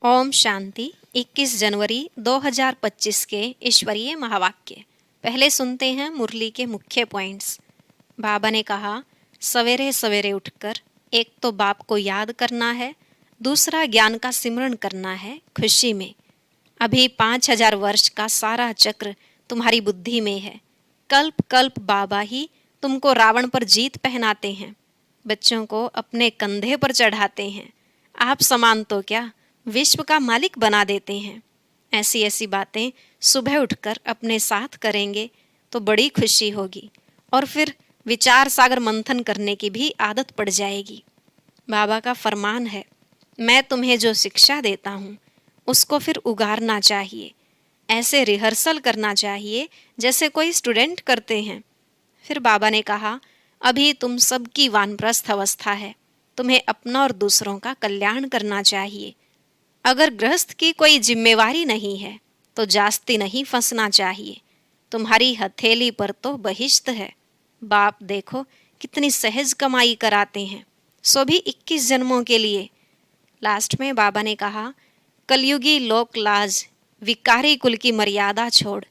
ओम शांति। 21 जनवरी 2025 के ईश्वरीय महावाक्य। पहले सुनते हैं मुरली के मुख्य पॉइंट्स। बाबा ने कहा, सवेरे सवेरे उठकर एक तो बाप को याद करना है, दूसरा ज्ञान का सिमरण करना है खुशी में। अभी 5000 वर्ष का सारा चक्र तुम्हारी बुद्धि में है। कल्प कल्प बाबा ही तुमको रावण पर जीत पहनाते हैं, बच्चों को अपने कंधे पर चढ़ाते हैं। आप समान तो क्या, विश्व का मालिक बना देते हैं। ऐसी ऐसी बातें सुबह उठकर अपने साथ करेंगे तो बड़ी खुशी होगी और फिर विचार सागर मंथन करने की भी आदत पड़ जाएगी। बाबा का फरमान है, मैं तुम्हें जो शिक्षा देता हूँ उसको फिर उगारना चाहिए। ऐसे रिहर्सल करना चाहिए जैसे कोई स्टूडेंट करते हैं। फिर बाबा ने कहा, अभी तुम सबकी वानप्रस्थ अवस्था है, तुम्हें अपना और दूसरों का कल्याण करना चाहिए। अगर गृहस्थ की कोई जिम्मेवारी नहीं है तो जास्ती नहीं फंसना चाहिए। तुम्हारी हथेली पर तो बहिश्त है। बाप देखो कितनी सहज कमाई कराते हैं, सो भी 21 जन्मों के लिए। लास्ट में बाबा ने कहा, कलयुगी लोक लाज विकारी कुल की मर्यादा छोड़,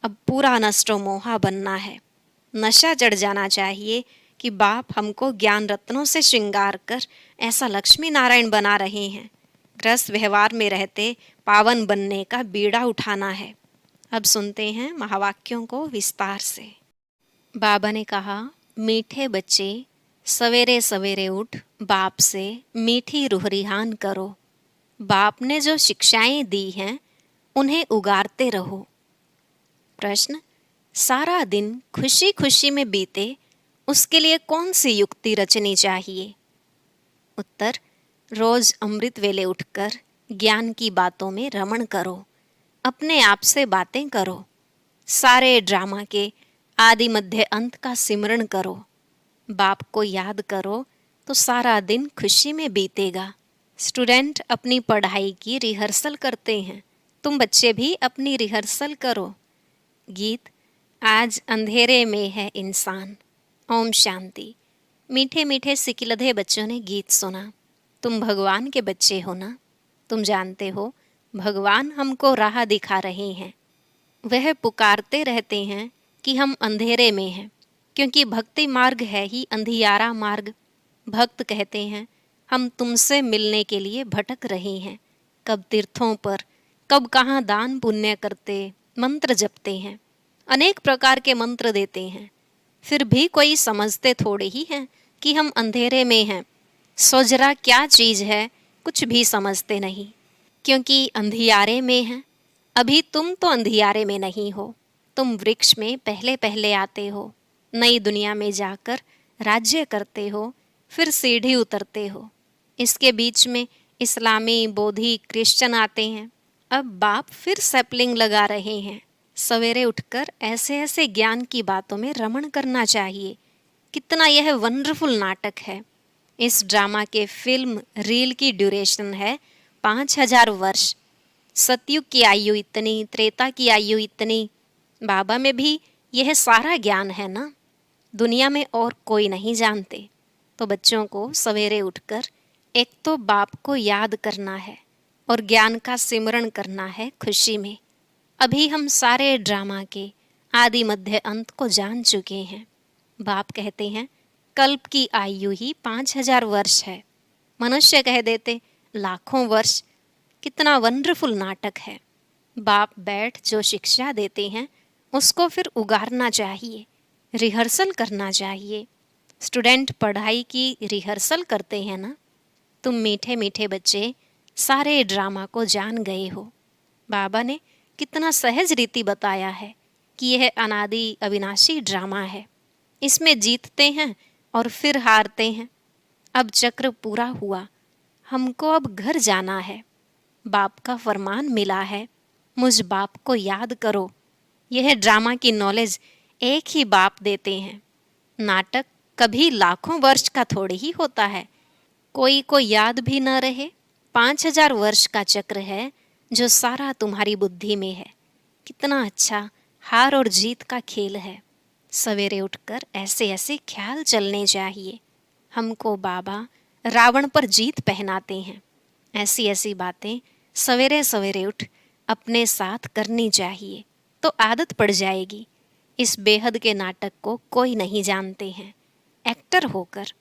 अब पूरा नष्टो मोहा बनना है। नशा चढ़ जाना चाहिए कि बाप हमको ज्ञान रत्नों से श्रृंगार कर ऐसा लक्ष्मी नारायण बना रहे हैं। ग्रस्त व्यवहार में रहते पावन बनने का बीड़ा उठाना है। अब सुनते हैं महावाक्यों को विस्तार से। बाबा ने कहा, मीठे बच्चे सवेरे सवेरे उठ बाप से मीठी रूहरिहान करो। बाप ने जो शिक्षाएं दी हैं उन्हें उगारते रहो। प्रश्न, सारा दिन खुशी खुशी में बीते उसके लिए कौन सी युक्ति रचनी चाहिए? उत्तर, रोज अमृत वेले उठकर ज्ञान की बातों में रमण करो, अपने आप से बातें करो, सारे ड्रामा के आदि मध्य अंत का सिमरण करो, बाप को याद करो तो सारा दिन खुशी में बीतेगा। स्टूडेंट अपनी पढ़ाई की रिहर्सल करते हैं, तुम बच्चे भी अपनी रिहर्सल करो। गीत, आज अंधेरे में है इंसान। ओम शांति। मीठे मीठे सिकिलधे बच्चों ने गीत सुना। तुम भगवान के बच्चे हो ना? तुम जानते हो भगवान हमको राह दिखा रहे हैं। वह पुकारते रहते हैं कि हम अंधेरे में हैं, क्योंकि भक्ति मार्ग है ही अंधियारा मार्ग। भक्त कहते हैं, हम तुमसे मिलने के लिए भटक रहे हैं। कब तीर्थों पर, कब कहाँ दान पुण्य करते, मंत्र जपते हैं, अनेक प्रकार के मंत्र देते हैं, फिर भी कोई समझते थोड़े ही हैं कि हम अंधेरे में हैं। सो जरा क्या चीज़ है, कुछ भी समझते नहीं, क्योंकि अंधियारे में हैं। अभी तुम तो अंधियारे में नहीं हो, तुम वृक्ष में पहले पहले आते हो, नई दुनिया में जाकर राज्य करते हो, फिर सीढ़ी उतरते हो। इसके बीच में इस्लामी, बोधी, क्रिश्चियन आते हैं। अब बाप फिर सैपलिंग लगा रहे हैं। सवेरे उठकर ऐसे ऐसे ज्ञान की बातों में रमण करना चाहिए। कितना यह वंडरफुल नाटक है। इस ड्रामा के फिल्म रील की ड्यूरेशन है 5000 वर्ष। सतयुग की आयु इतनी, त्रेता की आयु इतनी। बाबा में भी यह सारा ज्ञान है ना, दुनिया में और कोई नहीं जानते। तो बच्चों को सवेरे उठकर एक तो बाप को याद करना है और ज्ञान का सिमरण करना है खुशी में। अभी हम सारे ड्रामा के आदि मध्य अंत को जान चुके हैं। बाप कहते हैं, कल्प की आयु ही 5000 वर्ष है। मनुष्य कह देते लाखों वर्ष। कितना वंडरफुल नाटक है। बाप बैठ जो शिक्षा देते हैं उसको फिर उगारना चाहिए, रिहर्सल करना चाहिए। स्टूडेंट पढ़ाई की रिहर्सल करते हैं ना। तुम मीठे मीठे बच्चे सारे ड्रामा को जान गए हो। बाबा ने कितना सहज रीति बताया है कि यह अनादि अविनाशी ड्रामा है। इसमें जीतते हैं और फिर हारते हैं। अब चक्र पूरा हुआ, हमको अब घर जाना है। बाप का फरमान मिला है, मुझ बाप को याद करो। यह ड्रामा की नॉलेज एक ही बाप देते हैं। नाटक कभी लाखों वर्ष का थोड़ी ही होता है। कोई को याद भी न रहे। 5000 वर्ष का चक्र है जो सारा तुम्हारी बुद्धि में है। कितना अच्छा हार और जीत का खेल है। सवेरे उठकर ऐसे ऐसे ख्याल चलने चाहिए। हमको बाबा रावण पर जीत पहनाते हैं। ऐसी ऐसी बातें सवेरे सवेरे उठ अपने साथ करनी चाहिए, तो आदत पड़ जाएगी। इस बेहद के नाटक को कोई नहीं जानते हैं। एक्टर होकर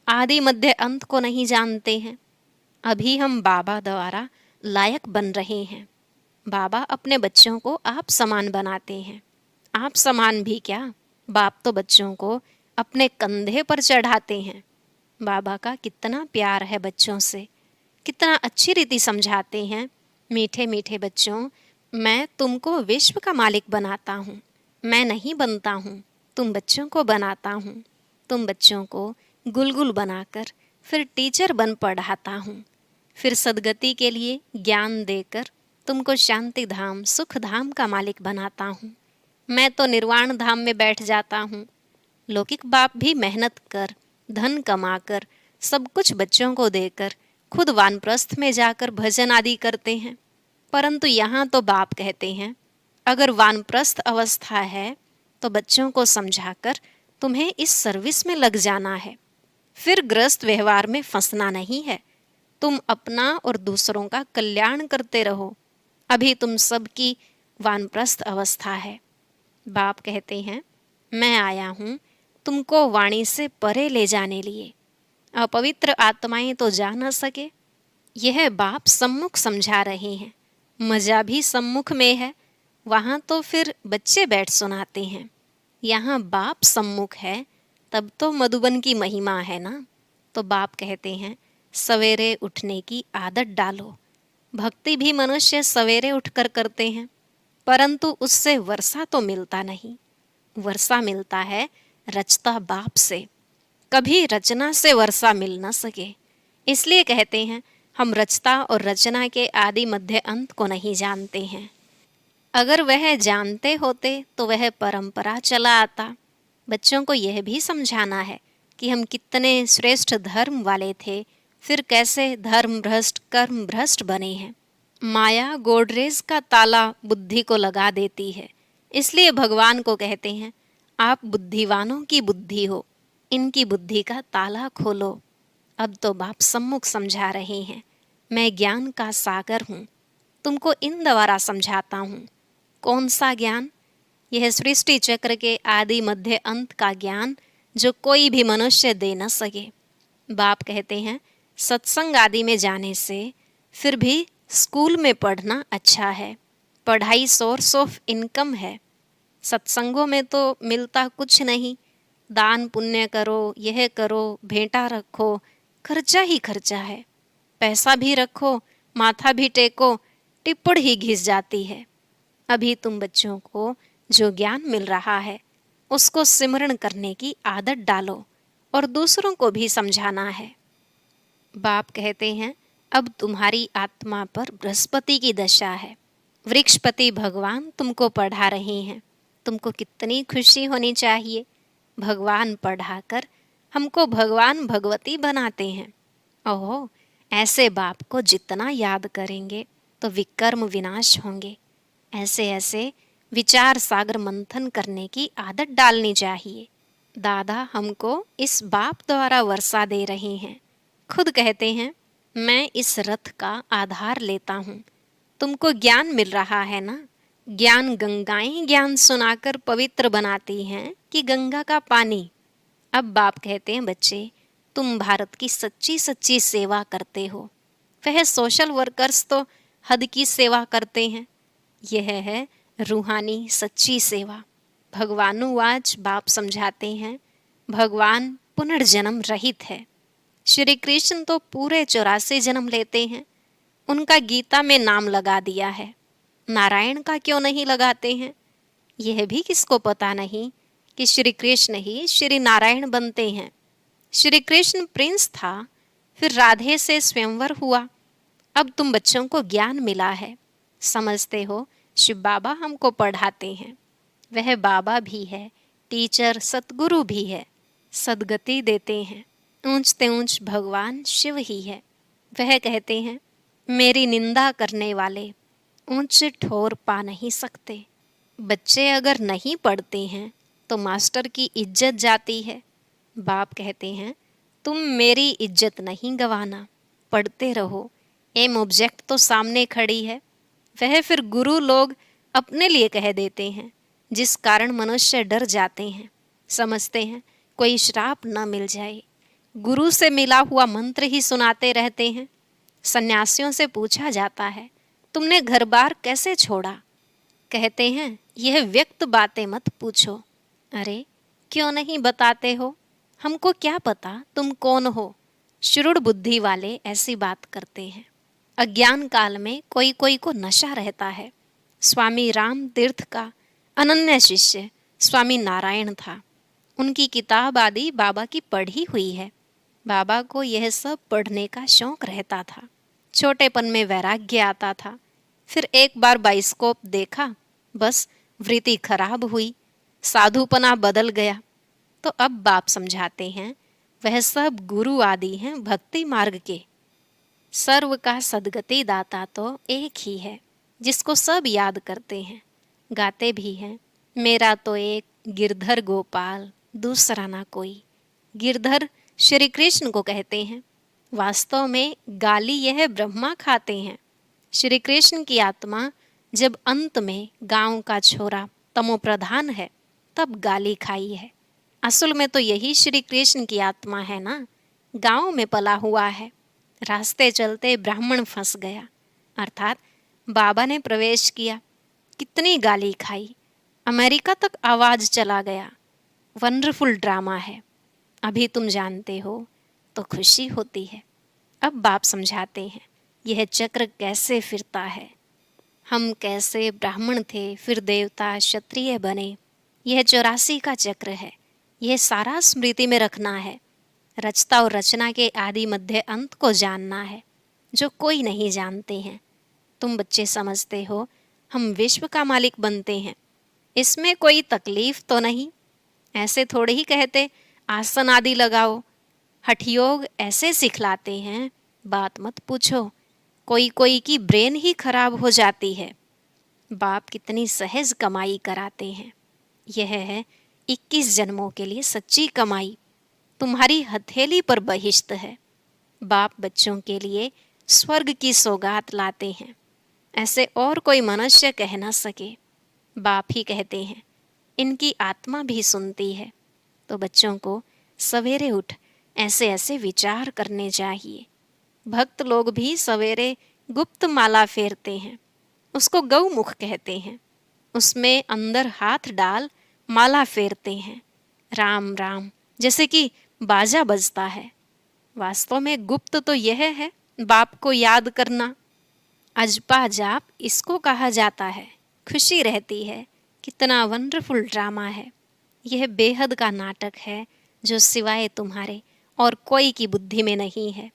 आदि मध्य अंत को नहीं जानते हैं। अभी हम बाबा द्वारा लायक बन रहे हैं। बाबा अपने बच्चों को आप समान बनाते हैं। आप समान भी क्या, बाप तो बच्चों को अपने कंधे पर चढ़ाते हैं। बाबा का कितना प्यार है बच्चों से, कितना अच्छी रीति समझाते हैं। मीठे मीठे बच्चों, मैं तुमको विश्व का मालिक बनाता हूँ। मैं नहीं बनता हूँ, तुम बच्चों को बनाता हूँ। तुम बच्चों को गुलगुल बनाकर फिर टीचर बन पढ़ाता हूँ। फिर सदगति के लिए ज्ञान देकर तुमको शांति धाम सुख धाम का मालिक बनाता हूँ। मैं तो निर्वाण धाम में बैठ जाता हूँ। लौकिक बाप भी मेहनत कर, धन कमाकर, सब कुछ बच्चों को देकर खुद वानप्रस्थ में जाकर भजन आदि करते हैं। परंतु यहाँ तो बाप कहते हैं, अगर वानप्रस्थ अवस्था है तो बच्चों को समझाकर तुम्हें इस सर्विस में लग जाना है। फिर ग्रस्त व्यवहार में फंसना नहीं है। तुम अपना और दूसरों का कल्याण करते रहो। अभी तुम सबकी वानप्रस्थ अवस्था है। बाप कहते हैं, मैं आया हूँ तुमको वाणी से परे ले जाने लिए। अपवित्र आत्माएं तो जा न सके। यह बाप सम्मुख समझा रहे हैं। मजा भी सम्मुख में है। वहाँ तो फिर बच्चे बैठ सुनाते हैं। यहाँ बाप सम्मुख है, तब तो मधुबन की महिमा है ना। तो बाप कहते हैं, सवेरे उठने की आदत डालो। भक्ति भी मनुष्य सवेरे उठकर करते हैं, परंतु उससे वर्षा तो मिलता नहीं। वर्षा मिलता है रचता बाप से। कभी रचना से वर्षा मिल न सके। इसलिए कहते हैं, हम रचता और रचना के आदि मध्य अंत को नहीं जानते हैं। अगर वह जानते होते तो वह परंपरा चला आता। बच्चों को यह भी समझाना है कि हम कितने श्रेष्ठ धर्म वाले थे, फिर कैसे धर्म भ्रष्ट कर्म भ्रष्ट बने हैं। माया गोडरेज का ताला बुद्धि को लगा देती है। इसलिए भगवान को कहते हैं, आप बुद्धिवानों की बुद्धि हो, इनकी बुद्धि का ताला खोलो। अब तो बाप सम्मुख समझा रहे हैं, मैं ज्ञान का सागर हूँ, तुमको इन द्वारा समझाता हूँ। कौन सा ज्ञान? यह सृष्टि चक्र के आदि मध्य अंत का ज्ञान, जो कोई भी मनुष्य दे न सके। बाप कहते हैं, सत्संग आदि में जाने से फिर भी स्कूल में पढ़ना अच्छा है। पढ़ाई सोर्स ऑफ इनकम है। सत्संगों में तो मिलता कुछ नहीं। दान पुण्य करो, यह करो, भेंटा रखो, खर्चा ही खर्चा है। पैसा भी रखो, माथा भी टेको, टिप्पण ही घिस जाती है। अभी तुम बच्चों को जो ज्ञान मिल रहा है, उसको सिमरण करने की आदत डालो और दूसरों को भी समझाना है। बाप कहते हैं, अब तुम्हारी आत्मा पर बृहस्पति की दशा है। वृक्षपति भगवान तुमको पढ़ा रहे हैं। तुमको कितनी खुशी होनी चाहिए। भगवान पढ़ाकर हमको भगवान भगवती बनाते हैं। ओहो, ऐसे बाप को जितना याद करेंगे तो विकर्म विनाश होंगे। ऐसे ऐसे विचार सागर मंथन करने की आदत डालनी चाहिए। दादा हमको इस बाप द्वारा वर्षा दे रहे हैं। खुद कहते हैं, मैं इस रथ का आधार लेता हूँ। तुमको ज्ञान मिल रहा है ना। ज्ञान गंगाएं ज्ञान सुनाकर पवित्र बनाती हैं कि गंगा का पानी। अब बाप कहते हैं, बच्चे तुम भारत की सच्ची सच्ची सेवा करते हो। वह सोशल वर्कर्स तो हद की सेवा करते हैं। यह है रूहानी सच्ची सेवा। भगवानुवाच बाप समझाते हैं, भगवान पुनर्जन्म रहित है। श्री कृष्ण तो पूरे 84 जन्म लेते हैं। उनका गीता में नाम लगा दिया है। नारायण का क्यों नहीं लगाते हैं? यह भी किसको पता नहीं कि श्री कृष्ण ही श्री नारायण बनते हैं। श्री कृष्ण प्रिंस था, फिर राधे से स्वयंवर हुआ। अब तुम बच्चों को ज्ञान मिला है, समझते हो। शिव बाबा हमको पढ़ाते हैं। वह बाबा भी है, टीचर सतगुरु भी है, सदगति देते हैं। ऊंचते ऊंच भगवान शिव ही है। वह कहते हैं, मेरी निंदा करने वाले ऊंच ठोर पा नहीं सकते। बच्चे अगर नहीं पढ़ते हैं तो मास्टर की इज्जत जाती है। बाप कहते हैं, तुम मेरी इज्जत नहीं गंवाना, पढ़ते रहो। एम ऑब्जेक्ट तो सामने खड़ी है, वह फिर गुरु लोग अपने लिए कह देते हैं, जिस कारण मनुष्य डर जाते हैं, समझते हैं कोई श्राप न मिल जाए। गुरु से मिला हुआ मंत्र ही सुनाते रहते हैं। सन्यासियों से पूछा जाता है, तुमने घर बार कैसे छोड़ा? कहते हैं, यह व्यक्त बातें मत पूछो। अरे क्यों नहीं बताते हो? हमको क्या पता तुम कौन हो? शुरुड़ बुद्धि वाले ऐसी बात करते हैं। अज्ञान काल में कोई कोई को नशा रहता है। स्वामी राम तीर्थ का अनन्य शिष्य स्वामी नारायण था। उनकी किताब आदि बाबा की पढ़ी हुई है। बाबा को यह सब पढ़ने का शौक रहता था। छोटेपन में वैराग्य आता था। फिर एक बार बाइस्कोप देखा, बस वृत्ति खराब हुई, साधुपना बदल गया। तो अब बाप समझाते हैं, वह सब गुरु आदि हैं भक्ति मार्ग के। सर्व का सदगति दाता तो एक ही है, जिसको सब याद करते हैं, गाते भी हैं। मेरा तो एक गिरधर गोपाल, दूसरा ना कोई। गिरधर श्री कृष्ण को कहते हैं। वास्तव में गाली यह ब्रह्मा खाते हैं। श्री कृष्ण की आत्मा जब अंत में गांव का छोरा तमोप्रधान है, तब गाली खाई है। असल में तो यही श्री कृष्ण की आत्मा है ना, गांव में पला हुआ है। रास्ते चलते ब्राह्मण फंस गया, अर्थात बाबा ने प्रवेश किया, कितनी गाली खाई, अमेरिका तक आवाज चला गया। वंडरफुल ड्रामा है। अभी तुम जानते हो तो खुशी होती है। अब बाप समझाते हैं, यह चक्र कैसे फिरता है। हम कैसे ब्राह्मण थे, फिर देवता क्षत्रिय बने। यह 84 का चक्र है। यह सारा स्मृति में रखना है। रचता और रचना के आदि मध्य अंत को जानना है, जो कोई नहीं जानते हैं। तुम बच्चे समझते हो हम विश्व का मालिक बनते हैं, इसमें कोई तकलीफ तो नहीं। ऐसे थोड़े ही कहते आसन आदि लगाओ। हठयोग ऐसे सिखलाते हैं, बात मत पूछो। कोई कोई की ब्रेन ही खराब हो जाती है। बाप कितनी सहज कमाई कराते हैं। यह है 21 जन्मों के लिए सच्ची कमाई। तुम्हारी हथेली पर बहिश्त है। बाप बच्चों के लिए स्वर्ग की सौगात लाते हैं, ऐसे और कोई मनुष्य कह न सके। बाप ही कहते हैं, इनकी आत्मा भी सुनती है। तो बच्चों को सवेरे उठ ऐसे ऐसे विचार करने चाहिए। भक्त लोग भी सवेरे गुप्त माला फेरते हैं, उसको गौमुख कहते हैं। उसमें अंदर हाथ डाल माला फेरते हैं, राम राम, जैसे कि बाजा बजता है। वास्तव में गुप्त तो यह है, बाप को याद करना। अजपा जाप इसको कहा जाता है। खुशी रहती है, कितना वंडरफुल ड्रामा है। यह बेहद का नाटक है, जो सिवाय तुम्हारे और कोई की बुद्धि में नहीं है।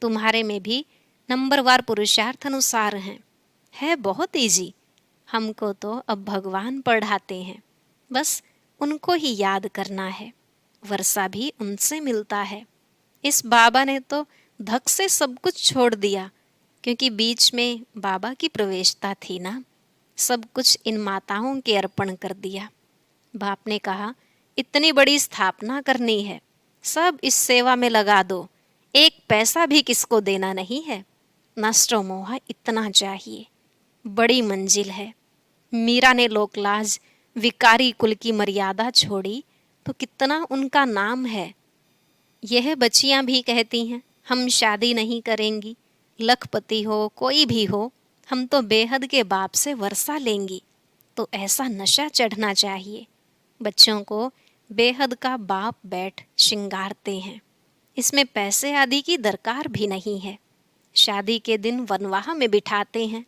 तुम्हारे में भी नंबरवार पुरुषार्थ अनुसार है बहुत इजी। हमको तो अब भगवान पढ़ाते हैं, बस उनको ही याद करना है। वर्षा भी उनसे मिलता है। इस बाबा ने तो धक से सब कुछ छोड़ दिया, क्योंकि बीच में बाबा की प्रवेशता थी ना। सब कुछ इन माताओं के अर्पण कर दिया। बाप ने कहा, इतनी बड़ी स्थापना करनी है, सब इस सेवा में लगा दो। एक पैसा भी किसको देना नहीं है। नष्टो मोह इतना चाहिए, बड़ी मंजिल है। मीरा ने लोकलाज विकारी कुल की मर्यादा छोड़ी, तो कितना उनका नाम है। यह बच्चियां भी कहती हैं, हम शादी नहीं करेंगी, लखपति हो कोई भी हो, हम तो बेहद के बाप से वर्षा लेंगी। तो ऐसा नशा चढ़ना चाहिए। बच्चों को बेहद का बाप बैठ श्रृंगारते हैं। इसमें पैसे आदि की दरकार भी नहीं है। शादी के दिन वनवाह में बिठाते हैं,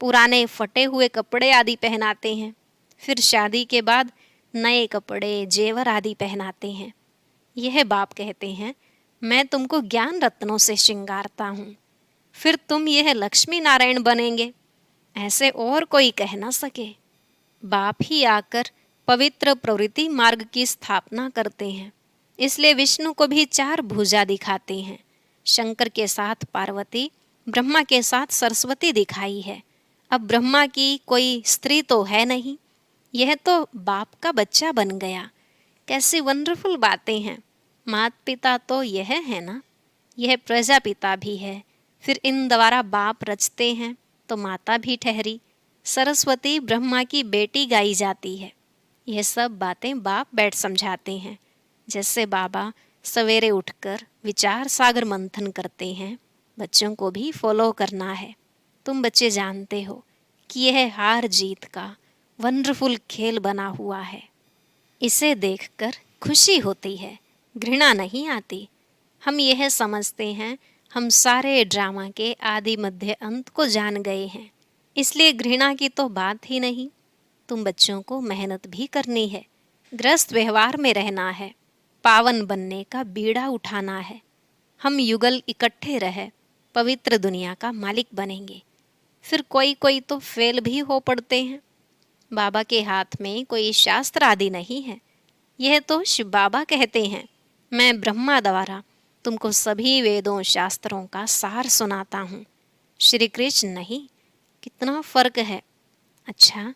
पुराने फटे हुए कपड़े आदि पहनाते हैं। फिर शादी के बाद नए कपड़े जेवर आदि पहनाते हैं। यह बाप कहते हैं, मैं तुमको ज्ञान रत्नों से श्रृंगारता हूँ, फिर तुम यह लक्ष्मी नारायण बनेंगे, ऐसे और कोई कह न सके। बाप ही आकर पवित्र प्रवृत्ति मार्ग की स्थापना करते हैं। इसलिए विष्णु को भी 4 भुजा दिखाते हैं। शंकर के साथ पार्वती, ब्रह्मा के साथ सरस्वती दिखाई है। अब ब्रह्मा की कोई स्त्री तो है नहीं, यह तो बाप का बच्चा बन गया। कैसी वंडरफुल बातें हैं। माता पिता तो यह है ना, यह प्रजापिता भी है, फिर इन द्वारा बाप रचते हैं तो माता भी ठहरी। सरस्वती ब्रह्मा की बेटी गाई जाती है। यह सब बातें बाप बैठ समझाते हैं। जैसे बाबा सवेरे उठकर विचार सागर मंथन करते हैं, बच्चों को भी फॉलो करना है। तुम बच्चे जानते हो कि यह हार जीत का वंडरफुल खेल बना हुआ है। इसे देखकर खुशी होती है, घृणा नहीं आती। हम यह समझते हैं हम सारे ड्रामा के आदि मध्य अंत को जान गए हैं, इसलिए घृणा की तो बात ही नहीं। तुम बच्चों को मेहनत भी करनी है, गृहस्थ व्यवहार में रहना है, पावन बनने का बीड़ा उठाना है। हम युगल इकट्ठे रहे पवित्र दुनिया का मालिक बनेंगे। फिर कोई कोई तो फेल भी हो पड़ते हैं। बाबा के हाथ में कोई शास्त्र आदि नहीं है, यह तो शिव बाबा कहते हैं। मैं ब्रह्मा द्वारा तुमको सभी वेदों शास्त्रों का सार सुनाता हूँ, श्री कृष्ण नहीं। कितना फर्क है। अच्छा,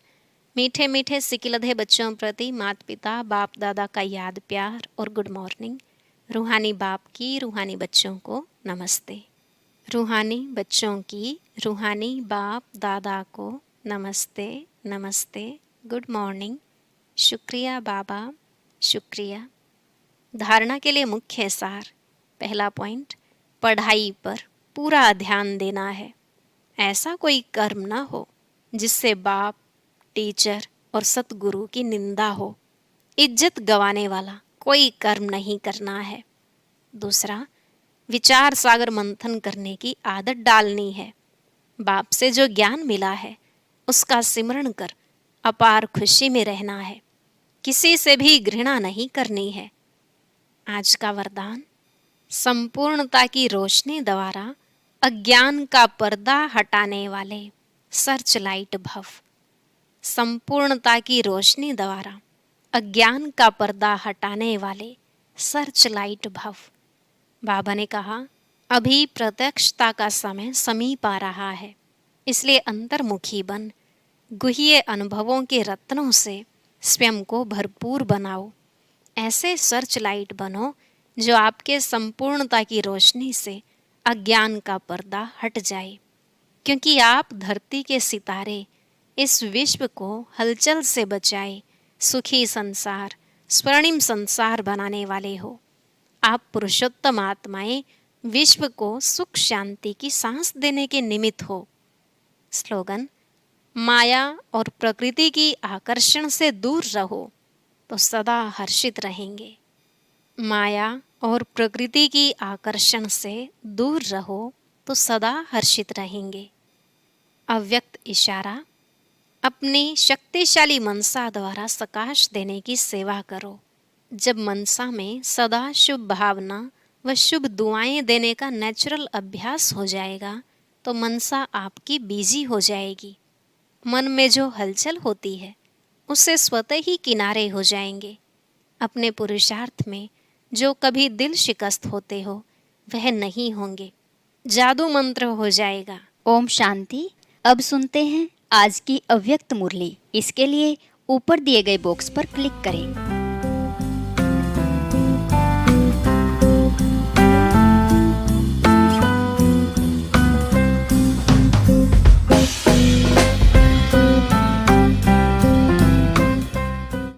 मीठे मीठे सिकिलधे बच्चों प्रति माता पिता बाप दादा का याद प्यार और गुड मॉर्निंग। रूहानी बाप की रूहानी बच्चों को नमस्ते। रूहानी बच्चों की रूहानी बाप दादा को नमस्ते नमस्ते, गुड मॉर्निंग, शुक्रिया बाबा, शुक्रिया। धारणा के लिए मुख्य सार। पहला पॉइंट, पढ़ाई पर पूरा ध्यान देना है। ऐसा कोई कर्म ना हो जिससे बाप, टीचर और सतगुरु की निंदा हो। इज्जत गंवाने वाला कोई कर्म नहीं करना है। दूसरा, विचार सागर मंथन करने की आदत डालनी है। बाप से जो ज्ञान मिला है उसका सिमरण कर अपार खुशी में रहना है। किसी से भी घृणा नहीं करनी है। आज का वरदान, संपूर्णता की रोशनी द्वारा अज्ञान का पर्दा हटाने वाले सर्च लाइट भव। संपूर्णता की रोशनी द्वारा अज्ञान का पर्दा हटाने वाले सर्च लाइट भव। बाबा ने कहा, अभी प्रत्यक्षता का समय समीप आ रहा है, इसलिए अंतर्मुखी बन गुह्य अनुभवों के रत्नों से स्वयं को भरपूर बनाओ। ऐसे सर्च लाइट बनो जो आपके संपूर्णता की रोशनी से अज्ञान का पर्दा हट जाए। क्योंकि आप धरती के सितारे इस विश्व को हलचल से बचाए सुखी संसार, स्वर्णिम संसार बनाने वाले हो। आप पुरुषोत्तम आत्माएं विश्व को सुख शांति की सांस देने के निमित्त हो। स्लोगन, माया और प्रकृति की आकर्षण से दूर रहो तो सदा हर्षित रहेंगे। माया और प्रकृति की आकर्षण से दूर रहो तो सदा हर्षित रहेंगे। अव्यक्त इशारा, अपनी शक्तिशाली मनसा द्वारा प्रकाश देने की सेवा करो। जब मनसा में सदा शुभ भावना व शुभ दुआएं देने का नेचुरल अभ्यास हो जाएगा तो मनसा आपकी बिजी हो जाएगी। मन में जो हलचल होती है उससे स्वतः ही किनारे हो जाएंगे। अपने पुरुषार्थ में जो कभी दिल शिकस्त होते हो वह नहीं होंगे। जादू मंत्र हो जाएगा। ओम शांति। अब सुनते हैं आज की अव्यक्त मुरली। इसके लिए ऊपर दिए गए बॉक्स पर क्लिक करें।